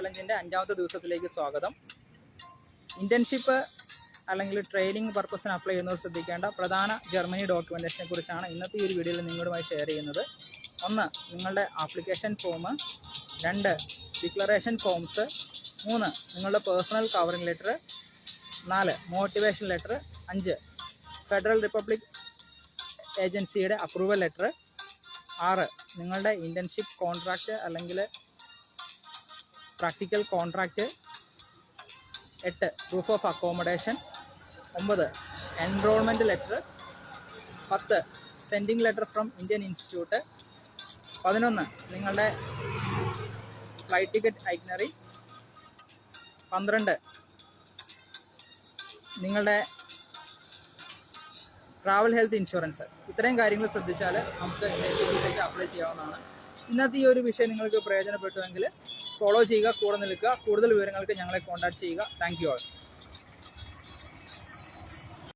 ചലഞ്ചിൻ്റെ 5ാമത്തെ ദിവസത്തിലേക്ക് സ്വാഗതം. ഇന്റേൺഷിപ്പ് അല്ലെങ്കിൽ ട്രെയിനിങ് പർപ്പസിന് അപ്ലൈ ചെയ്യുന്നവർ ശ്രദ്ധിക്കേണ്ട പ്രധാന ജർമ്മനി ഡോക്യുമെൻറ്റേഷനെ കുറിച്ചാണ് ഇന്നത്തെ ഈ ഒരു വീഡിയോയിൽ നിങ്ങളുമായി ഷെയർ ചെയ്യുന്നത്. 1. നിങ്ങളുടെ ആപ്ലിക്കേഷൻ ഫോം. 2. Declaration forms. 3. നിങ്ങളുടെ personal covering letter. 4. Motivation letter. 5. Federal republic ഏജൻസിയുടെ അപ്രൂവൽ ലെറ്റർ. 6. നിങ്ങളുടെ ഇന്റേൺഷിപ്പ് കോൺട്രാക്റ്റ് അല്ലെങ്കിൽ practical contract. 8. Proof of accommodation. 9. Enrolment letter. 10. Sending letter from Indian institute. 11. നിങ്ങളുടെ ഫ്ലൈറ്റ് ടിക്കറ്റ് ഐറ്റിനറി. 12. നിങ്ങളുടെ travel health insurance. ഇത്രയും കാര്യങ്ങൾ ശ്രദ്ധിച്ചാൽ നമുക്ക് ഇന്റേൺഷിപ്പിലേക്ക് അപ്ലൈ ചെയ്യാവുന്നതാണ്. ഇന്നത്തെ ഈ ഒരു വിഷയം നിങ്ങൾക്ക് പ്രയോജനപ്പെട്ടുവെങ്കിൽ ഫോളോ ചെയ്യുക, കൂടെ നിൽക്കുക. കൂടുതൽ വിവരങ്ങൾക്ക് ഞങ്ങളെ കോൺടാക്ട് ചെയ്യുക. Thank you all.